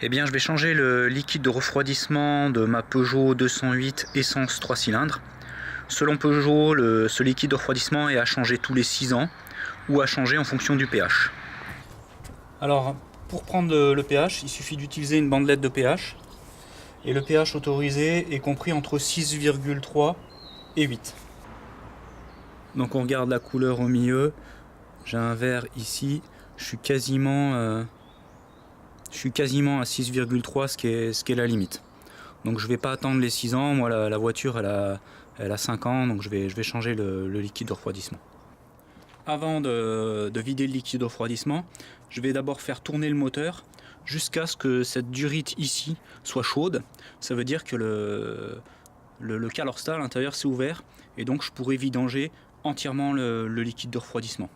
Eh bien, je vais changer le liquide de refroidissement de ma Peugeot 208 essence 3 cylindres. Selon Peugeot, ce liquide de refroidissement est à changer tous les 6 ans ou à changer en fonction du pH. Alors, pour prendre le pH, il suffit d'utiliser une bandelette de pH. Et le pH autorisé est compris entre 6,3 et 8. Donc on regarde la couleur au milieu. J'ai un vert ici. Je suis quasiment à 6,3, ce qui est la limite. Donc je vais pas attendre les 6 ans. Moi la voiture elle a 5 ans, donc je vais changer le liquide de refroidissement. Avant de vider le liquide de refroidissement, je vais d'abord faire tourner le moteur jusqu'à ce que cette durite ici soit chaude. Ça veut dire que le calorstat à l'intérieur s'est ouvert et donc je pourrais vidanger entièrement le liquide de refroidissement.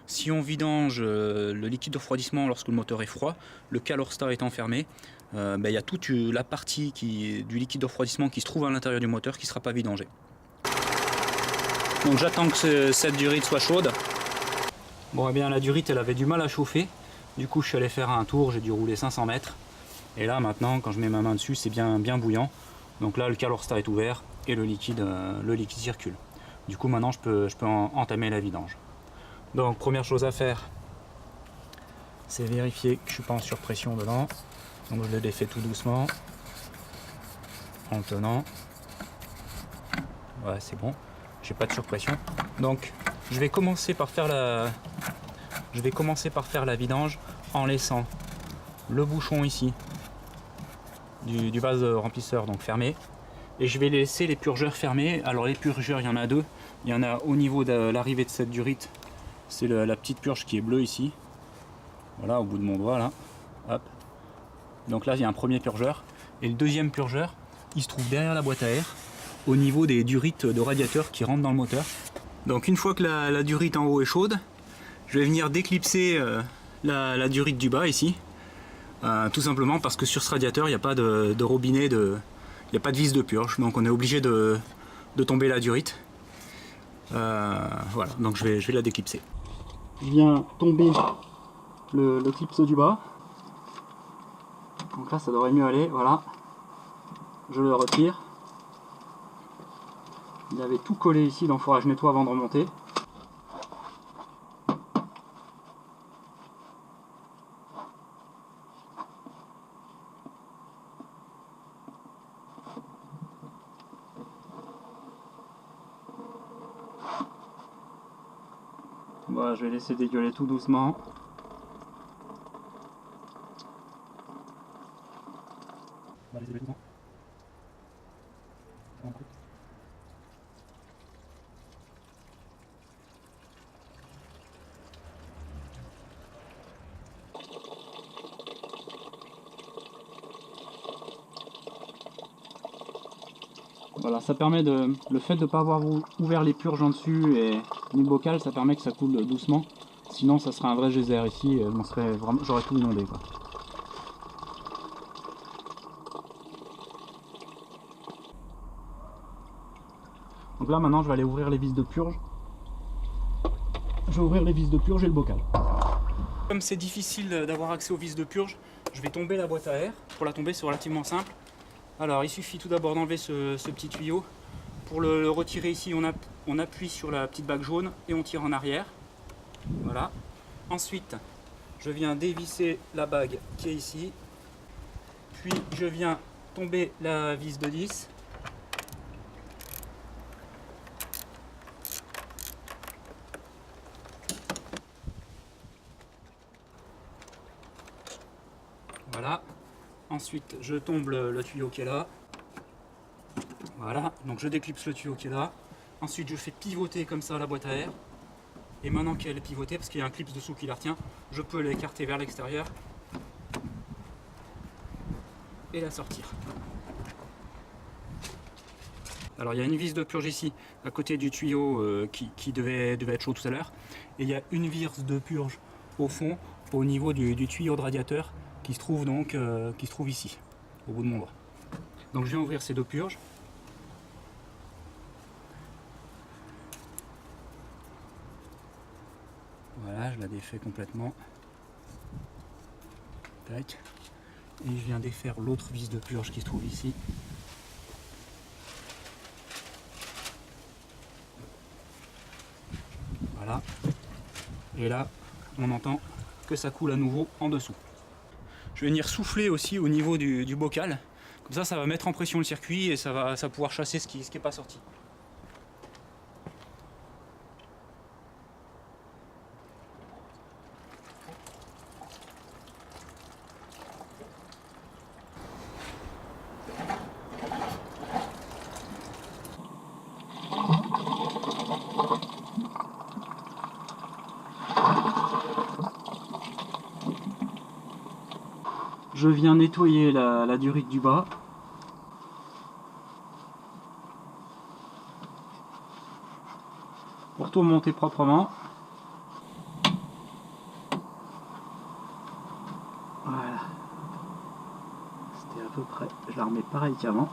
Si on vidange le liquide de refroidissement lorsque le moteur est froid, le calorstat est enfermé, il y a toute la partie du liquide de refroidissement qui se trouve à l'intérieur du moteur qui ne sera pas vidangée. Donc j'attends que cette durite soit chaude. Bon, eh bien la durite elle avait du mal à chauffer, du coup je suis allé faire un tour, j'ai dû rouler 500 mètres. Et là maintenant quand je mets ma main dessus c'est bien bouillant. Donc là le calorstat est ouvert et le liquide circule. Du coup maintenant je peux entamer la vidange. Donc première chose à faire, c'est vérifier que je ne suis pas en surpression dedans. Donc je le défais tout doucement en le tenant. Ouais, c'est bon, j'ai pas de surpression. Donc je vais commencer par faire la vidange en laissant le bouchon ici du vase remplisseur donc fermé, et je vais laisser les purgeurs fermés. Alors les purgeurs, il y en a deux. Il y en a au niveau de l'arrivée de cette durite, c'est la petite purge qui est bleue ici, voilà, au bout de mon doigt là. Hop. Donc là il y a un premier purgeur, et le deuxième purgeur il se trouve derrière la boîte à air au niveau des durites de radiateur qui rentrent dans le moteur. Donc une fois que la durite en haut est chaude, je vais venir déclipser la durite du bas ici, tout simplement parce que sur ce radiateur il n'y a pas de robinet, il n'y a pas de vis de purge, donc on est obligé de tomber la durite. Voilà, donc je vais la déclipser. Je viens tomber le clips du bas, donc là ça devrait mieux aller, voilà. Je le retire. Il avait tout collé ici, donc il faudra que je nettoie avant de remonter. Voilà, je vais laisser dégueuler tout doucement. On va laisser dégueuler tout doucement. Voilà, ça permet le fait de ne pas avoir ouvert les purges en dessus et ni le bocal, ça permet que ça coule doucement. Sinon ça serait un vrai geyser ici, j'aurais tout inondé quoi. Donc là maintenant je vais aller ouvrir les vis de purge. Je vais ouvrir les vis de purge et le bocal. Comme c'est difficile d'avoir accès aux vis de purge, je vais tomber la boîte à air. Pour la tomber c'est relativement simple. Alors il suffit tout d'abord d'enlever ce petit tuyau. Pour le retirer ici, on appuie sur la petite bague jaune et on tire en arrière. Voilà. Ensuite, je viens dévisser la bague qui est ici. Puis je viens tomber la vis de 10. Voilà. Ensuite, je tombe le tuyau qui est là. Voilà, donc je déclipse le tuyau qui est là. Ensuite, je fais pivoter comme ça la boîte à air. Et maintenant qu'elle est pivotée, parce qu'il y a un clip dessous qui la retient, je peux l'écarter vers l'extérieur et la sortir. Alors il y a une vis de purge ici, à côté du tuyau qui devait être chaud tout à l'heure. Et il y a une vis de purge au fond, au niveau du tuyau de radiateur, qui se trouve donc ici, au bout de mon doigt. Donc je viens ouvrir ces deux purges. Voilà, je la défais complètement. Tac. Et je viens défaire l'autre vis de purge qui se trouve ici. Voilà. Et là, on entend que ça coule à nouveau en dessous. Je vais venir souffler aussi au niveau du bocal. Comme ça va mettre en pression le circuit et ça va pouvoir chasser ce qui n'est pas sorti. Je viens nettoyer la durite du bas. Pour tout remonter proprement. Voilà. C'était à peu près, je la remets pareil qu'avant.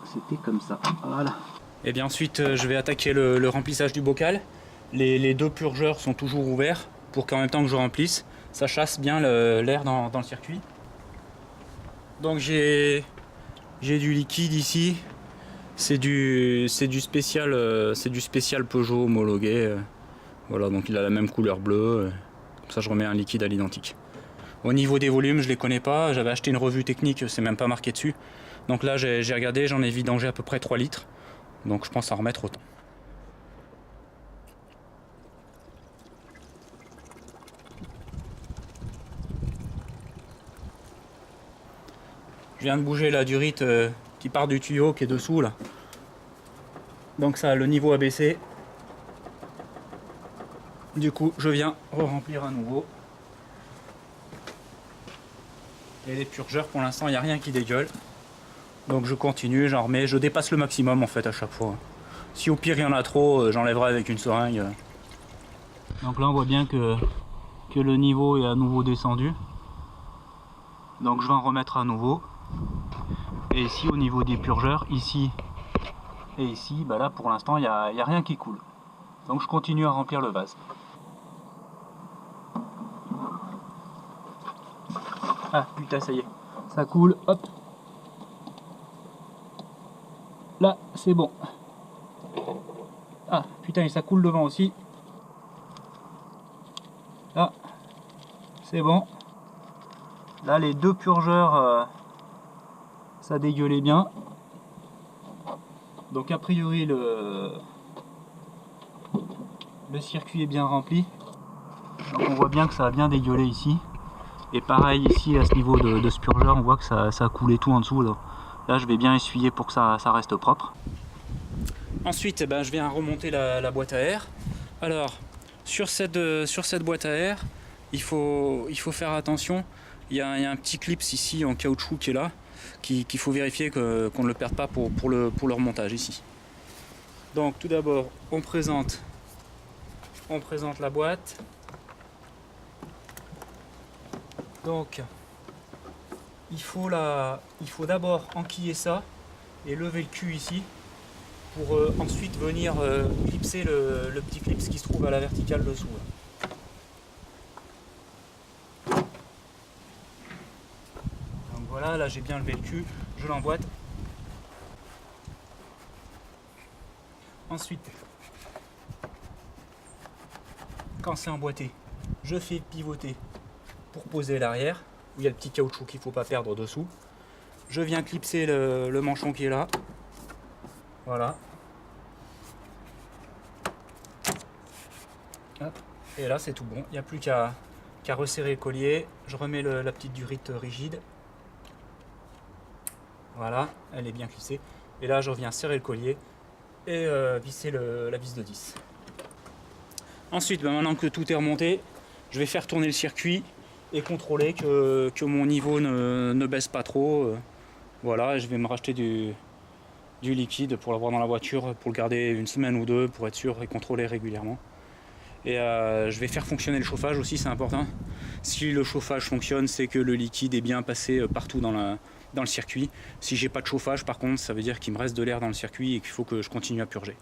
C'était comme ça. Voilà. Et bien ensuite, je vais attaquer le remplissage du bocal. Les deux purgeurs sont toujours ouverts pour qu'en même temps que je remplisse, ça chasse bien l'air dans le circuit. Donc j'ai du liquide ici. C'est du spécial Peugeot homologué. Voilà, donc il a la même couleur bleue. Comme ça je remets un liquide à l'identique. Au niveau des volumes, je les connais pas. J'avais acheté une revue technique, c'est même pas marqué dessus. Donc là j'ai regardé, j'en ai vidangé à peu près 3 litres. Donc je pense en remettre autant. Je viens de bouger la durite qui part du tuyau qui est dessous là. Donc ça, le niveau a baissé. Du coup, je viens re-remplir à nouveau. Et les purgeurs, pour l'instant, il n'y a rien qui dégueule. Donc je continue, j'en remets. Je dépasse le maximum en fait à chaque fois. Si au pire il y en a trop, j'enlèverai avec une seringue. Donc là, on voit bien que le niveau est à nouveau descendu. Donc je vais en remettre à nouveau. Et ici, au niveau des purgeurs, ici et ici, bah là pour l'instant, il n'y a rien qui coule. Donc je continue à remplir le vase. Ah putain, ça y est, ça coule, hop. Là, c'est bon. Ah putain, et ça coule devant aussi. Là, c'est bon. Là, les deux purgeurs, ça dégueulait bien. Donc a priori, le circuit est bien rempli. Donc on voit bien que ça a bien dégueulé ici. Et pareil ici, à ce niveau de ce purgeur, on voit que ça a coulé tout en dessous. Là, je vais bien essuyer pour que ça reste propre. Ensuite, je viens remonter la boîte à air. Alors, sur cette boîte à air, il faut faire attention. Il y a un petit clip ici en caoutchouc qui est là, qu'il faut vérifier qu'on ne le perde pas pour le remontage ici. Donc tout d'abord, on présente la boîte. Donc il faut d'abord enquiller ça et lever le cul ici pour ensuite venir clipser le petit clip qui se trouve à la verticale dessous. Donc voilà, là j'ai bien levé le cul, je l'emboîte. Ensuite, quand c'est emboîté, je fais pivoter pour poser l'arrière, où il y a le petit caoutchouc qu'il ne faut pas perdre dessous. Je viens clipser le manchon qui est là. Voilà. Hop. Et là c'est tout bon, il n'y a plus qu'à resserrer le collier. Je remets la petite durite rigide. Voilà, elle est bien clipsée. Et là je reviens serrer le collier et visser la vis de 10. Ensuite, maintenant que tout est remonté, je vais faire tourner le circuit et contrôler que mon niveau ne baisse pas trop. Voilà, je vais me racheter du liquide pour l'avoir dans la voiture, pour le garder une semaine ou deux, pour être sûr et contrôler régulièrement. Et je vais faire fonctionner le chauffage aussi, c'est important. Si le chauffage fonctionne, c'est que le liquide est bien passé partout dans le circuit. Si j'ai pas de chauffage, par contre, ça veut dire qu'il me reste de l'air dans le circuit et qu'il faut que je continue à purger.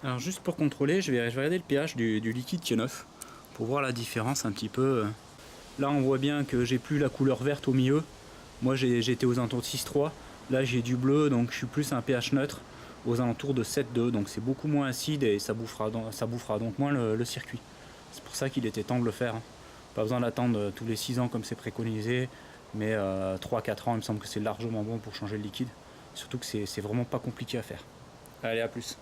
Alors juste pour contrôler, je vais regarder le pH du liquide qui est neuf, pour voir la différence un petit peu. Là on voit bien que j'ai plus la couleur verte au milieu. Moi j'étais aux alentours de 6,3. Là j'ai du bleu, donc je suis plus un pH neutre aux alentours de 7,2. Donc c'est beaucoup moins acide et ça bouffera donc moins le circuit. C'est pour ça qu'il était temps de le faire. Pas besoin d'attendre tous les 6 ans comme c'est préconisé, mais 3-4 ans il me semble que c'est largement bon pour changer le liquide. Surtout que c'est vraiment pas compliqué à faire. Allez, à plus.